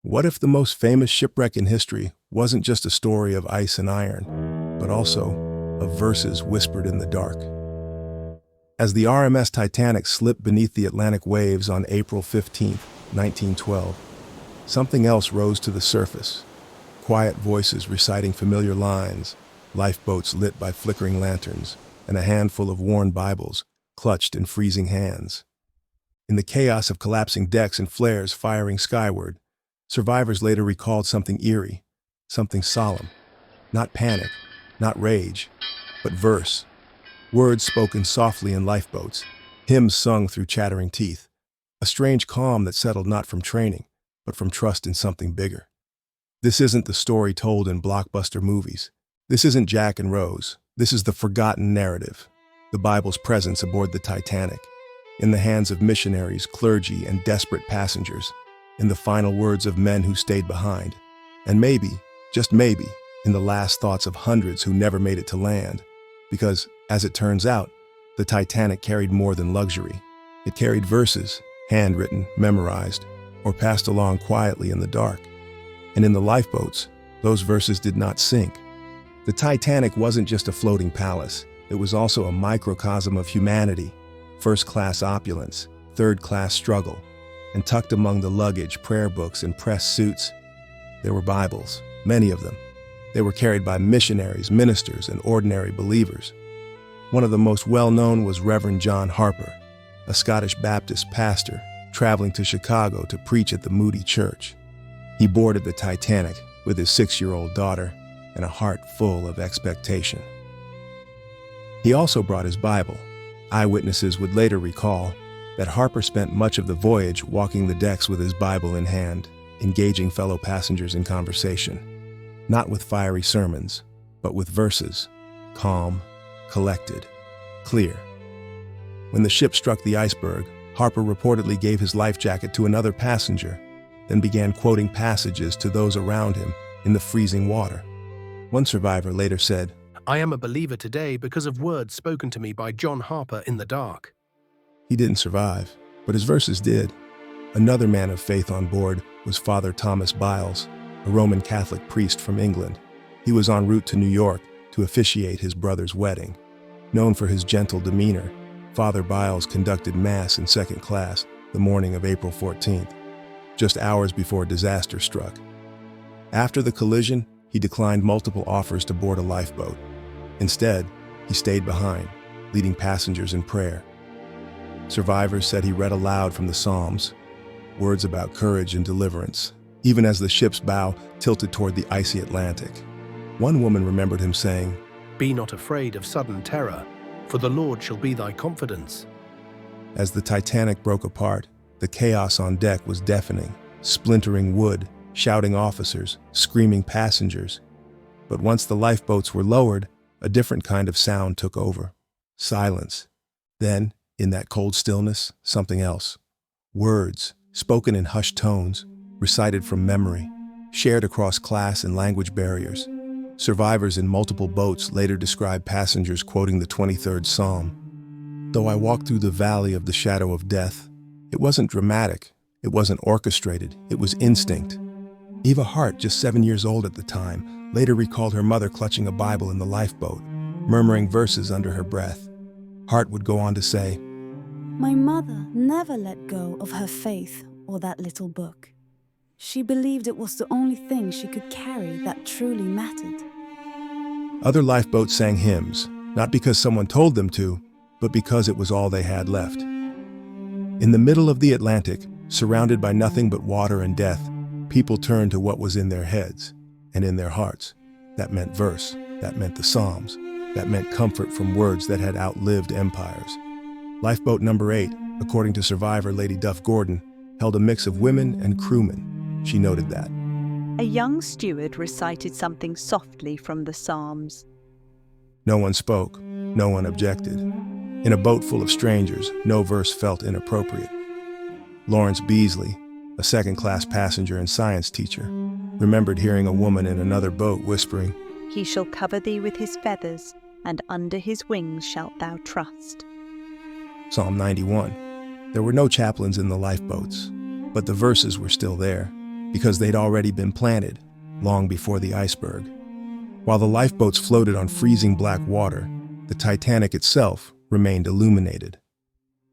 What if the most famous shipwreck in history wasn't just a story of ice and iron, but also of verses whispered in the dark? As the RMS Titanic slipped beneath the Atlantic waves on April 15, 1912, something else rose to the surface. Quiet voices reciting familiar lines, lifeboats lit by flickering lanterns, and a handful of worn Bibles clutched in freezing hands. In the chaos of collapsing decks and flares firing skyward, survivors later recalled something eerie, something solemn. Not panic, not rage, but verse. Words spoken softly in lifeboats, hymns sung through chattering teeth. A strange calm that settled not from training, but from trust in something bigger. This isn't the story told in blockbuster movies. This isn't Jack and Rose. This is the forgotten narrative. The Bible's presence aboard the Titanic, in the hands of missionaries, clergy, and desperate passengers, in the final words of men who stayed behind, and maybe, just maybe, in the last thoughts of hundreds who never made it to land. Because, as it turns out, the Titanic carried more than luxury. It carried verses, handwritten, memorized, or passed along quietly in the dark. And in the lifeboats, those verses did not sink. The Titanic wasn't just a floating palace. It was also a microcosm of humanity, first-class opulence, third-class struggle, and tucked among the luggage, prayer books, and pressed suits, there were Bibles, many of them. They were carried by missionaries, ministers, and ordinary believers. One of the most well-known was Reverend John Harper, a Scottish Baptist pastor traveling to Chicago to preach at the Moody Church. He boarded the Titanic with his 6-year-old daughter and a heart full of expectation. He also brought his Bible. Eyewitnesses would later recall that Harper spent much of the voyage walking the decks with his Bible in hand, engaging fellow passengers in conversation. Not with fiery sermons, but with verses, calm, collected, clear. When the ship struck the iceberg, Harper reportedly gave his life jacket to another passenger, then began quoting passages to those around him in the freezing water. One survivor later said, "I am a believer today because of words spoken to me by John Harper in the dark." He didn't survive, but his verses did. Another man of faith on board was Father Thomas Biles, a Roman Catholic priest from England. He was en route to New York to officiate his brother's wedding. Known for his gentle demeanor, Father Biles conducted Mass in second class the morning of April 14th, just hours before disaster struck. After the collision, he declined multiple offers to board a lifeboat. Instead, he stayed behind, leading passengers in prayer. Survivors said he read aloud from the Psalms, words about courage and deliverance, even as the ship's bow tilted toward the icy Atlantic. One woman remembered him saying, "Be not afraid of sudden terror, for the Lord shall be thy confidence." As the Titanic broke apart, the chaos on deck was deafening, splintering wood, shouting officers, screaming passengers. But once the lifeboats were lowered, a different kind of sound took over. Silence. Then, in that cold stillness, something else. Words, spoken in hushed tones, recited from memory, shared across class and language barriers. Survivors in multiple boats later described passengers quoting the 23rd Psalm. Though I walked through the valley of the shadow of death, it wasn't dramatic, it wasn't orchestrated, it was instinct. Eva Hart, just 7 years old at the time, later recalled her mother clutching a Bible in the lifeboat, murmuring verses under her breath. Hart would go on to say, "My mother never let go of her faith or that little book. She believed it was the only thing she could carry that truly mattered." Other lifeboats sang hymns, not because someone told them to, but because it was all they had left. In the middle of the Atlantic, surrounded by nothing but water and death, people turned to what was in their heads and in their hearts. That meant verse, that meant the Psalms, that meant comfort from words that had outlived empires. Lifeboat number 8, according to survivor Lady Duff Gordon, held a mix of women and crewmen. She noted that. A young steward recited something softly from the Psalms. No one spoke, no one objected. In a boat full of strangers, no verse felt inappropriate. Lawrence Beasley, a second-class passenger and science teacher, remembered hearing a woman in another boat whispering, "He shall cover thee with his feathers, and under his wings shalt thou trust." Psalm 91. There were no chaplains in the lifeboats, but the verses were still there. because they'd already been planted long before the iceberg. While the lifeboats floated on freezing black water, the Titanic itself remained illuminated.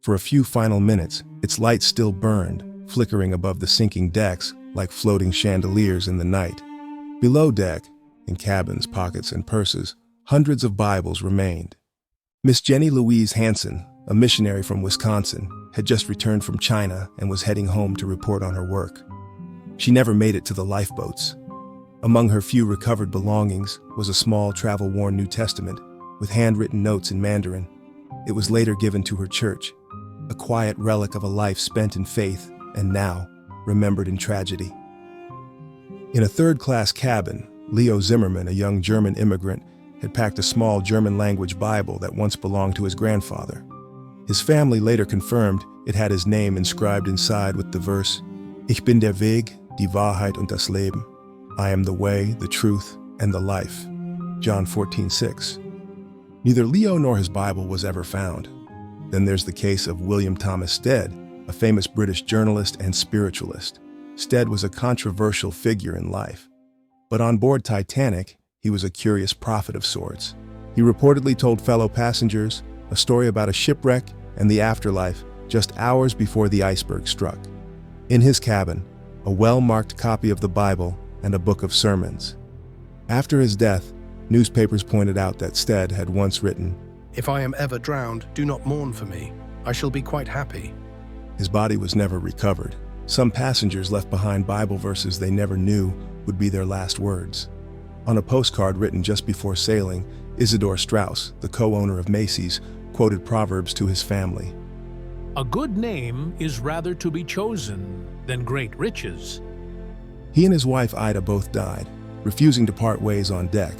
For a few final minutes, its lights still burned, flickering above the sinking decks like floating chandeliers in the night. Below deck, in cabins, pockets, and purses, hundreds of Bibles remained. Miss Jenny Louise Hansen, a missionary from Wisconsin, had just returned from China and was heading home to report on her work. She never made it to the lifeboats. Among her few recovered belongings was a small travel-worn New Testament with handwritten notes in Mandarin. It was later given to her church, a quiet relic of a life spent in faith and now remembered in tragedy. In a third-class cabin, Leo Zimmerman, a young German immigrant, had packed a small German-language Bible that once belonged to his grandfather. His family later confirmed it had his name inscribed inside with the verse, "Ich bin der Weg, die Wahrheit und das Leben." I am the way, the truth, and the life. John 14:6. Neither Leo nor his Bible was ever found. Then there's the case of William Thomas Stead, a famous British journalist and spiritualist. Stead was a controversial figure in life. But on board Titanic, he was a curious prophet of sorts. He reportedly told fellow passengers a story about a shipwreck and the afterlife just hours before the iceberg struck. In his cabin, a well-marked copy of the Bible and a book of sermons. After his death, newspapers pointed out that Stead had once written, "If I am ever drowned, do not mourn for me. I shall be quite happy." His body was never recovered. Some passengers left behind Bible verses they never knew would be their last words. On a postcard written just before sailing, Isidore Straus, the co-owner of Macy's, quoted Proverbs to his family. A good name is rather to be chosen than great riches. He and his wife Ida both died, refusing to part ways on deck.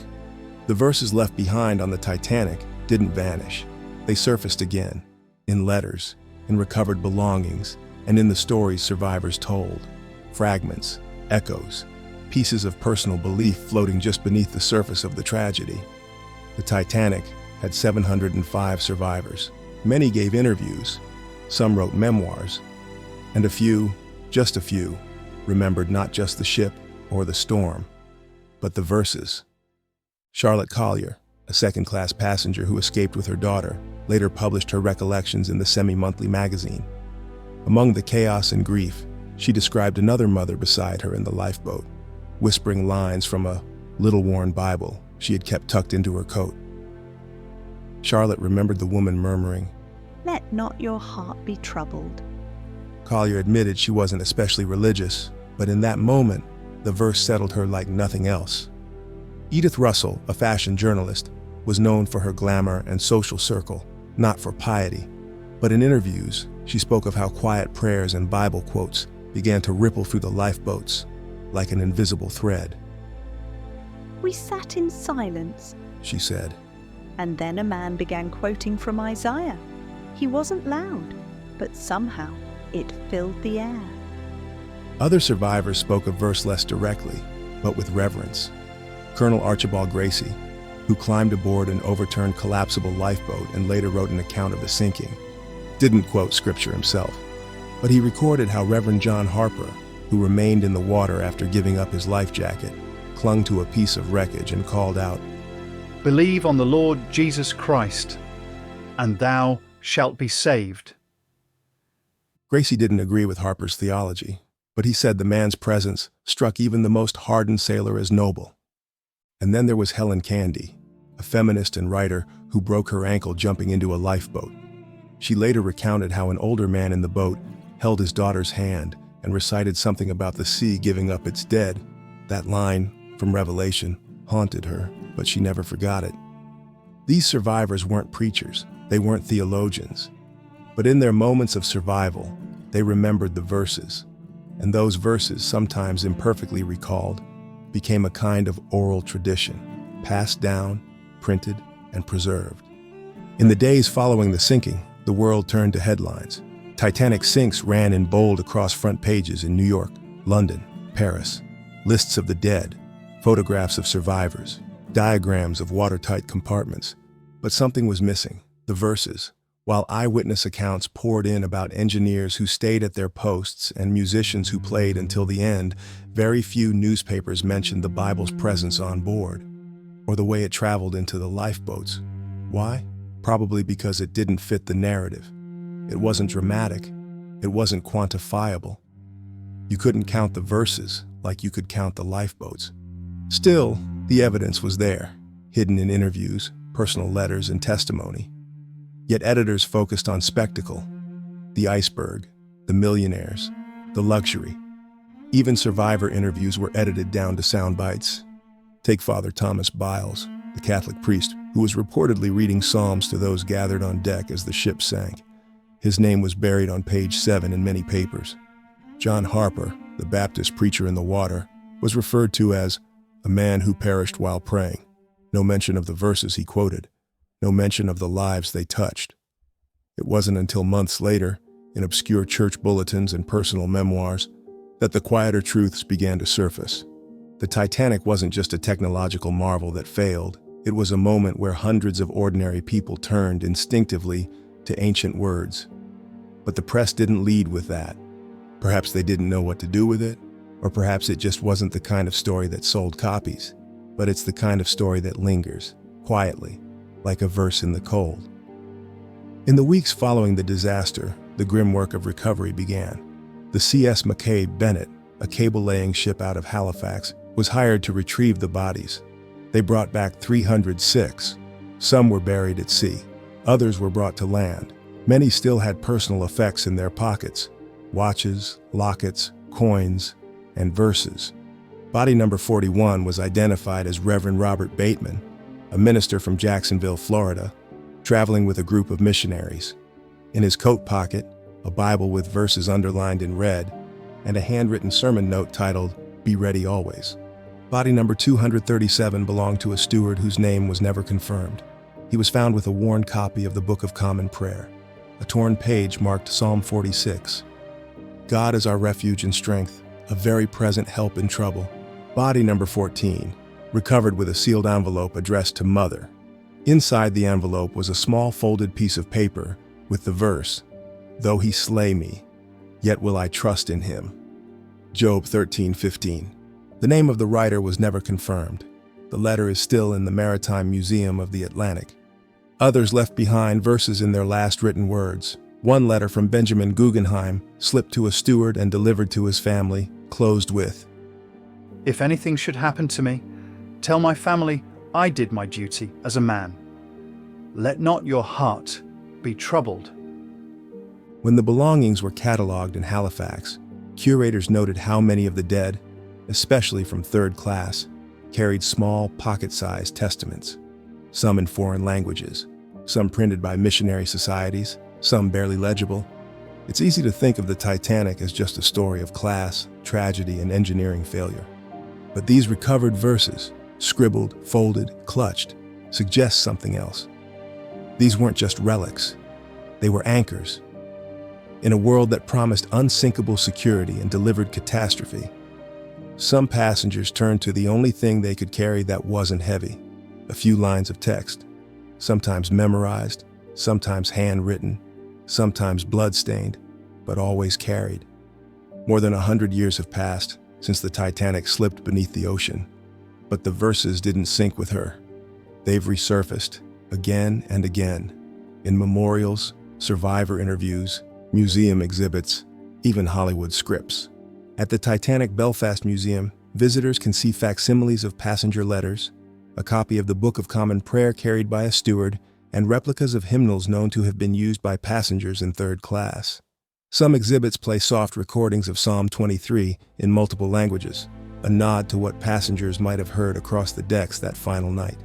The verses left behind on the Titanic didn't vanish. They surfaced again, in letters, in recovered belongings, and in the stories survivors told. Fragments, echoes, pieces of personal belief floating just beneath the surface of the tragedy. The Titanic had 705 survivors. Many gave interviews, some wrote memoirs, and a few, just a few, remembered not just the ship or the storm, but the verses. Charlotte Collier, a second-class passenger who escaped with her daughter, later published her recollections in the semi-monthly magazine. Among the chaos and grief, she described another mother beside her in the lifeboat, whispering lines from a little-worn Bible she had kept tucked into her coat. Charlotte remembered the woman murmuring, "Let not your heart be troubled." Collier admitted she wasn't especially religious, but in that moment, the verse settled her like nothing else. Edith Russell, a fashion journalist, was known for her glamour and social circle, not for piety. But in interviews, she spoke of how quiet prayers and Bible quotes began to ripple through the lifeboats like an invisible thread. "We sat in silence," she said. and then a man began quoting from Isaiah. He wasn't loud, but somehow it filled the air. Other survivors spoke a verse less directly, but with reverence. Colonel Archibald Gracie, who climbed aboard an overturned collapsible lifeboat and later wrote an account of the sinking, didn't quote scripture himself, but he recorded how Reverend John Harper, who remained in the water after giving up his life jacket, clung to a piece of wreckage and called out, "Believe on the Lord Jesus Christ, and thou shalt be saved." Gracie didn't agree with Harper's theology, but he said the man's presence struck even the most hardened sailor as noble. And then there was Helen Candy, a feminist and writer who broke her ankle jumping into a lifeboat. She later recounted how an older man in the boat held his daughter's hand and recited something about the sea giving up its dead. That line, from Revelation, haunted her, but she never forgot it. These survivors weren't preachers, they weren't theologians, but in their moments of survival, they remembered the verses, and those verses, sometimes imperfectly recalled, became a kind of oral tradition, passed down, printed, and preserved. In the days following the sinking, the world turned to headlines. Titanic sinks ran in bold across front pages in New York, London, Paris. Lists of the dead, photographs of survivors, diagrams of watertight compartments. But something was missing, the verses, While eyewitness accounts poured in about engineers who stayed at their posts and musicians who played until the end, very few newspapers mentioned the Bible's presence on board, or the way it traveled into the lifeboats. Why? Probably because it didn't fit the narrative. It wasn't dramatic. It wasn't quantifiable. You couldn't count the verses like you could count the lifeboats. Still, the evidence was there, hidden in interviews, personal letters, and testimony. Yet editors focused on spectacle, the iceberg, the millionaires, the luxury. Even survivor interviews were edited down to sound bites. Take Father Thomas Biles, the Catholic priest who was reportedly reading psalms to those gathered on deck as the ship sank. His name was buried on page 7 in many papers. John Harper, the Baptist preacher in the water, was referred to as a man who perished while praying. No mention of the verses he quoted. No mention of the lives they touched. It wasn't until months later, in obscure church bulletins and personal memoirs, that the quieter truths began to surface. The Titanic wasn't just a technological marvel that failed. It was a moment where hundreds of ordinary people turned instinctively to ancient words. But the press didn't lead with that. Perhaps they didn't know what to do with it, or perhaps it just wasn't the kind of story that sold copies. But it's the kind of story that lingers, quietly, like a verse in the cold. In the weeks following the disaster, the grim work of recovery began. The C.S. Mackay Bennett, a cable-laying ship out of Halifax, was hired to retrieve the bodies. They brought back 306. Some were buried at sea. Others were brought to land. Many still had personal effects in their pockets: watches, lockets, coins, and verses. Body number 41 was identified as Reverend Robert Bateman, a minister from Jacksonville, Florida, traveling with a group of missionaries. In his coat pocket, a Bible with verses underlined in red, and a handwritten sermon note titled, "Be Ready Always." Body number 237 belonged to a steward whose name was never confirmed. He was found with a worn copy of the Book of Common Prayer. A torn page marked Psalm 46. God is our refuge and strength, a very present help in trouble. Body number 14, recovered with a sealed envelope addressed to Mother. Inside the envelope was a small folded piece of paper with the verse, "Though he slay me, yet will I trust in him." Job 13:15. The name of the writer was never confirmed. The letter is still in the Maritime Museum of the Atlantic. Others left behind verses in their last written words. One letter from Benjamin Guggenheim, slipped to a steward and delivered to his family, closed with, If anything should happen to me, tell my family I did my duty as a man. Let not your heart be troubled. When the belongings were catalogued in Halifax, curators noted how many of the dead, especially from third class, carried small, pocket-sized testaments, some in foreign languages, some printed by missionary societies, some barely legible. It's easy to think of the Titanic as just a story of class, tragedy, and engineering failure. But these recovered verses, scribbled, folded, clutched, suggest something else. These weren't just relics. They were anchors. In a world that promised unsinkable security and delivered catastrophe, some passengers turned to the only thing they could carry that wasn't heavy: a few lines of text, sometimes memorized, sometimes handwritten, sometimes blood-stained, but always carried. More than 100 years have passed since the Titanic slipped beneath the ocean, but the verses didn't sink with her. They've resurfaced again and again in memorials, survivor interviews, museum exhibits, even Hollywood scripts. At the Titanic Belfast Museum, visitors can see facsimiles of passenger letters, a copy of the Book of Common Prayer carried by a steward, and replicas of hymnals known to have been used by passengers in third class. Some exhibits play soft recordings of Psalm 23 in multiple languages, a nod to what passengers might have heard across the decks that final night.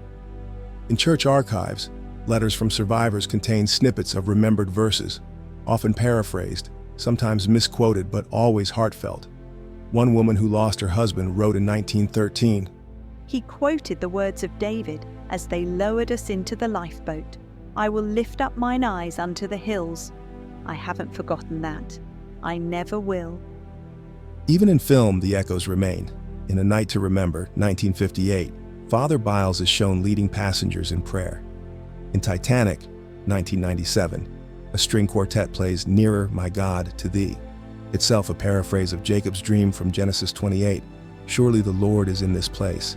In church archives, letters from survivors contain snippets of remembered verses, often paraphrased, sometimes misquoted, but always heartfelt. One woman who lost her husband wrote in 1913, He quoted the words of David as they lowered us into the lifeboat. I will lift up mine eyes unto the hills. I haven't forgotten that. I never will. Even in film, the echoes remain. In A Night to Remember, 1958, Father Biles is shown leading passengers in prayer. In Titanic, 1997, A string quartet plays Nearer, My God, to Thee, itself a paraphrase of Jacob's dream from Genesis 28, surely the Lord is in this place.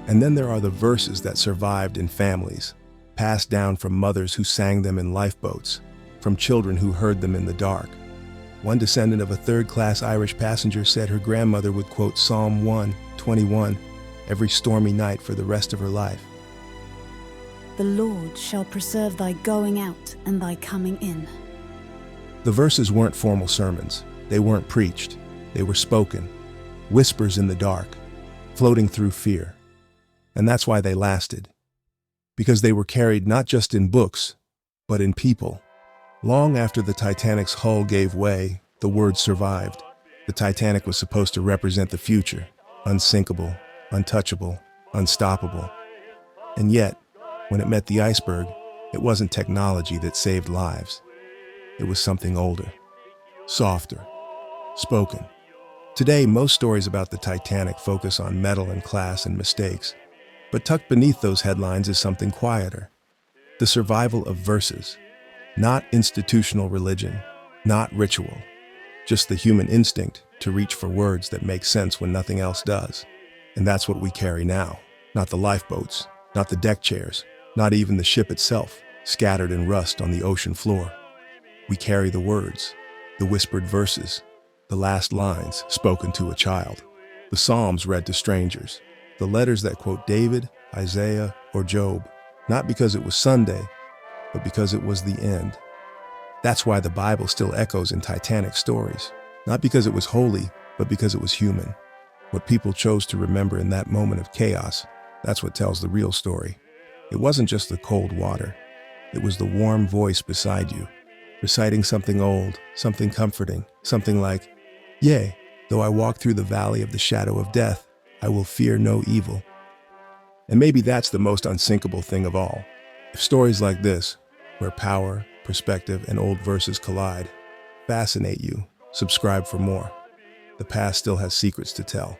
And then there are the verses that survived in families, passed down from mothers who sang them in lifeboats, from children who heard them in the dark. One descendant of a third-class Irish passenger said her grandmother would quote Psalm 1:21 every stormy night for the rest of her life. The Lord shall preserve thy going out and thy coming in. The verses weren't formal sermons. They weren't preached. They were spoken, whispers in the dark, floating through fear. And that's why they lasted. Because they were carried not just in books, but in people. Long after the Titanic's hull gave way, the words survived. The Titanic was supposed to represent the future, unsinkable, untouchable, unstoppable. And yet, when it met the iceberg, it wasn't technology that saved lives. It was something older, softer, spoken. Today, most stories about the Titanic focus on metal and class and mistakes. But tucked beneath those headlines is something quieter. The survival of verses. Not institutional religion, not ritual. Just the human instinct to reach for words that make sense when nothing else does. And that's what we carry now. Not the lifeboats, not the deck chairs, not even the ship itself, scattered in rust on the ocean floor. We carry the words, the whispered verses, the last lines spoken to a child, the Psalms read to strangers, the letters that quote David, Isaiah, or Job, not because it was Sunday, but because it was the end. That's why the Bible still echoes in Titanic stories, not because it was holy, but because it was human. What people chose to remember in that moment of chaos, that's what tells the real story. It wasn't just the cold water. It was the warm voice beside you, reciting something old, something comforting, something like, "Yea, though I walk through the valley of the shadow of death, I will fear no evil." And maybe that's the most unsinkable thing of all. If stories like this, where power, perspective, and old verses collide, fascinate you, subscribe for more. The past still has secrets to tell.